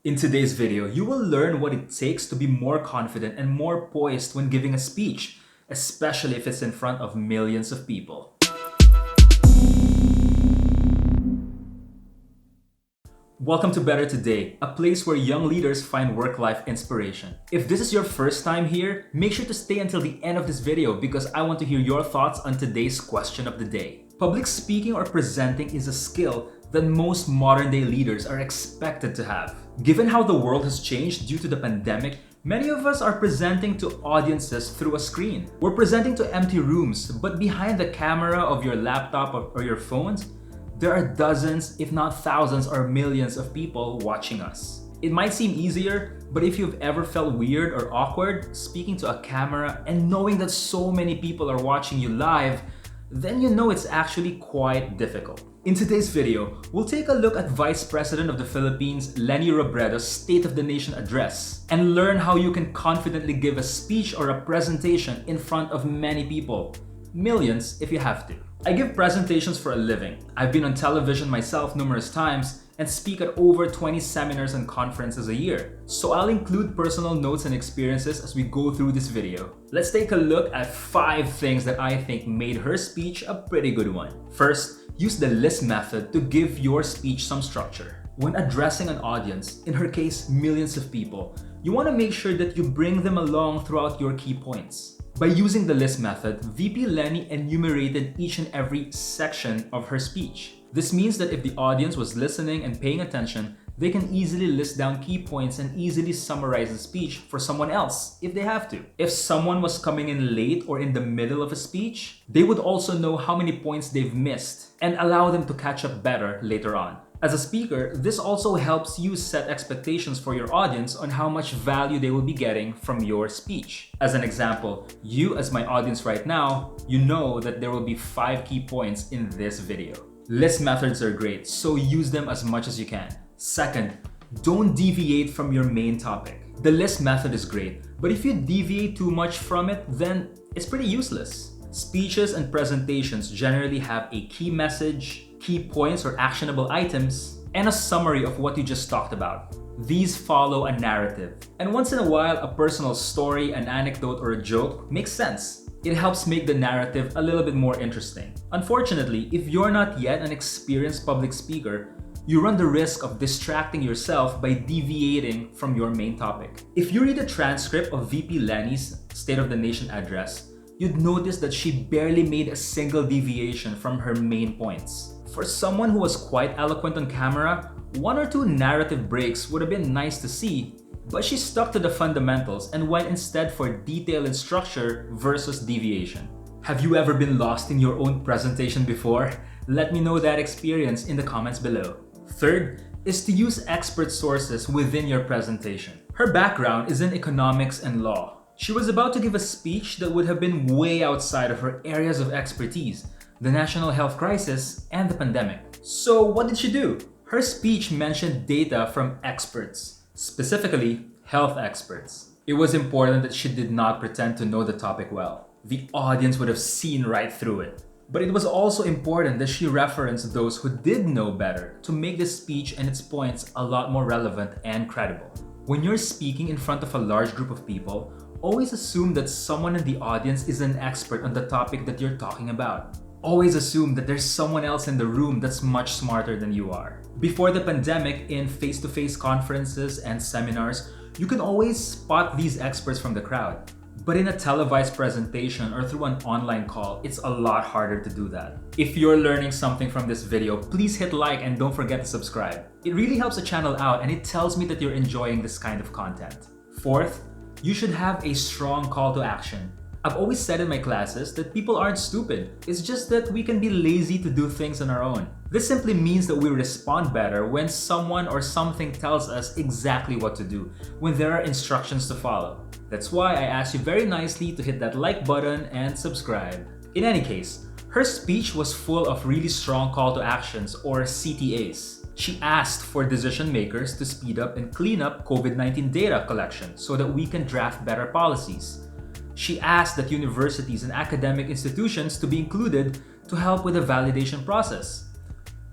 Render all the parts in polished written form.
In today's video, you will learn what it takes to be more confident and more poised when giving a speech, especially if it's in front of millions of people. Welcome to Better Today, a place where young leaders find work-life inspiration. If this is your first time here, make sure to stay until the end of this video because I want to hear your thoughts on today's question of the day. Public speaking or presenting is a skill that most modern-day leaders are expected to have. Given how the world has changed due to the pandemic, many of us are presenting to audiences through a screen. We're presenting to empty rooms, but behind the camera of your laptop or your phones, there are dozens, if not thousands or millions of people watching us. It might seem easier, but if you've ever felt weird or awkward speaking to a camera and knowing that so many people are watching you live, then you know it's actually quite difficult. In today's video, we'll take a look at Vice President of the Philippines, Leni Robredo's State of the Nation address and learn how you can confidently give a speech or a presentation in front of many people. Millions if you have to. I give presentations for a living. I've been on television myself numerous times and speak at over 20 seminars and conferences a year. So I'll include personal notes and experiences as we go through this video. Let's take a look at 5 things that I think made her speech a pretty good one. First, use the list method to give your speech some structure. When addressing an audience, in her case millions of people, you want to make sure that you bring them along throughout your key points. By using the list method, VP Leni enumerated each and every section of her speech. This means that if the audience was listening and paying attention, they can easily list down key points and easily summarize the speech for someone else if they have to. If someone was coming in late or in the middle of a speech, they would also know how many points they've missed and allow them to catch up better later on. As a speaker, this also helps you set expectations for your audience on how much value they will be getting from your speech. As an example, you as my audience right now, you know that there will be 5 key points in this video. List methods are great, so use them as much as you can. Second, don't deviate from your main topic. The list method is great, but if you deviate too much from it, then it's pretty useless. Speeches and presentations generally have a key message, key points or actionable items, and a summary of what you just talked about. These follow a narrative. And once in a while, a personal story, an anecdote, or a joke makes sense. It helps make the narrative a little bit more interesting. Unfortunately, if you're not yet an experienced public speaker, you run the risk of distracting yourself by deviating from your main topic. If you read a transcript of VP Leni's State of the Nation address, you'd notice that she barely made a single deviation from her main points. For someone who was quite eloquent on camera, 1 or 2 narrative breaks would have been nice to see, but she stuck to the fundamentals and went instead for detail and structure versus deviation. Have you ever been lost in your own presentation before? Let me know that experience in the comments below. Third is to use expert sources within your presentation. Her background is in economics and law. She was about to give a speech that would have been way outside of her areas of expertise, the national health crisis and the pandemic. So what did she do? Her speech mentioned data from experts, specifically health experts. It was important that she did not pretend to know the topic well. The audience would have seen right through it. But it was also important that she referenced those who did know better to make the speech and its points a lot more relevant and credible. When you're speaking in front of a large group of people, always assume that someone in the audience is an expert on the topic that you're talking about. Always assume that there's someone else in the room that's much smarter than you are. Before the pandemic, in face-to-face conferences and seminars, you can always spot these experts from the crowd. But in a televised presentation or through an online call, it's a lot harder to do that. If you're learning something from this video, please hit like and don't forget to subscribe. It really helps the channel out and it tells me that you're enjoying this kind of content. Fourth, you should have a strong call to action. I've always said in my classes that people aren't stupid. It's just that we can be lazy to do things on our own. This simply means that we respond better when someone or something tells us exactly what to do, when there are instructions to follow. That's why I asked you very nicely to hit that like button and subscribe. In any case, her speech was full of really strong call to actions or CTAs. She asked for decision makers to speed up and clean up COVID-19 data collection so that we can draft better policies. She asked that universities and academic institutions to be included to help with the validation process.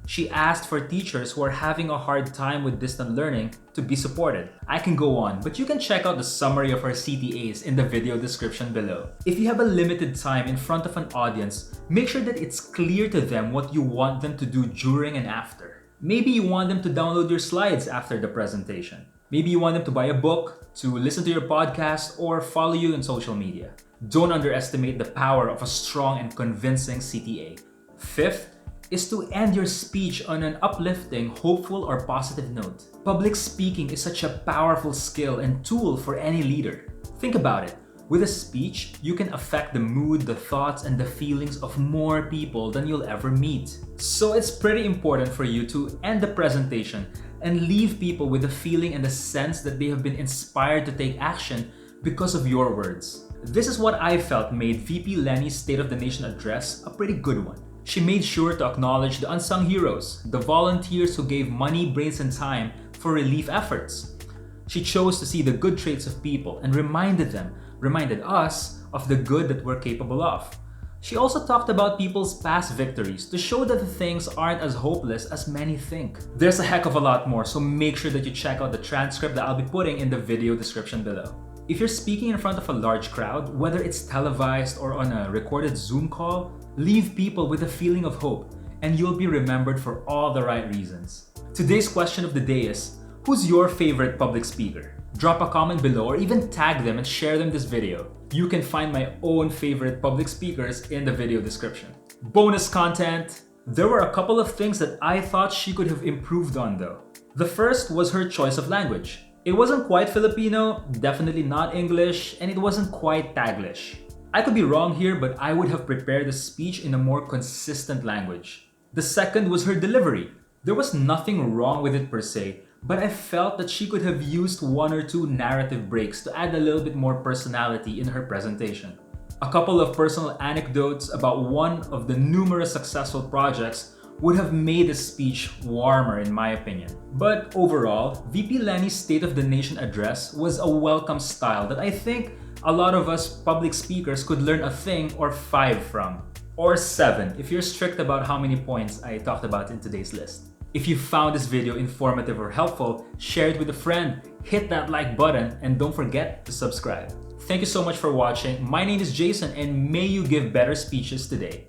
She asked for teachers who are having a hard time with distant learning to be supported. I can go on, but you can check out the summary of her CTAs in the video description below. If you have a limited time in front of an audience, make sure that it's clear to them what you want them to do during and after. Maybe you want them to download your slides after the presentation. Maybe you want them to buy a book, to listen to your podcast, or follow you on social media. Don't underestimate the power of a strong and convincing CTA. Fifth is to end your speech on an uplifting, hopeful, or positive note. Public speaking is such a powerful skill and tool for any leader. Think about it. With a speech, you can affect the mood, the thoughts, and the feelings of more people than you'll ever meet. So it's pretty important for you to end the presentation and leave people with a feeling and a sense that they have been inspired to take action because of your words. This is what I felt made VP Leni's State of the Nation address a pretty good one. She made sure to acknowledge the unsung heroes, the volunteers who gave money, brains, and time for relief efforts. She chose to see the good traits of people and reminded us of the good that we're capable of. She also talked about people's past victories to show that things aren't as hopeless as many think. There's a heck of a lot more, so make sure that you check out the transcript that I'll be putting in the video description below. If you're speaking in front of a large crowd, whether it's televised or on a recorded Zoom call, leave people with a feeling of hope, and you'll be remembered for all the right reasons. Today's question of the day is, who's your favorite public speaker? Drop a comment below or even tag them and share them this video. You can find my own favorite public speakers in the video description. Bonus content! There were a couple of things that I thought she could have improved on though. The first was her choice of language. It wasn't quite Filipino, definitely not English, and it wasn't quite Taglish. I could be wrong here, but I would have prepared the speech in a more consistent language. The second was her delivery. There was nothing wrong with it per se, but I felt that she could have used one or two narrative breaks to add a little bit more personality in her presentation. A couple of personal anecdotes about one of the numerous successful projects would have made the speech warmer in my opinion. But overall, VP Leni's State of the Nation address was a welcome style that I think a lot of us public speakers could learn a thing or 5 from. Or 7 if you're strict about how many points I talked about in today's list. If you found this video informative or helpful, share it with a friend, hit that like button, and don't forget to subscribe. Thank you so much for watching. My name is Jason, and may you give better speeches today.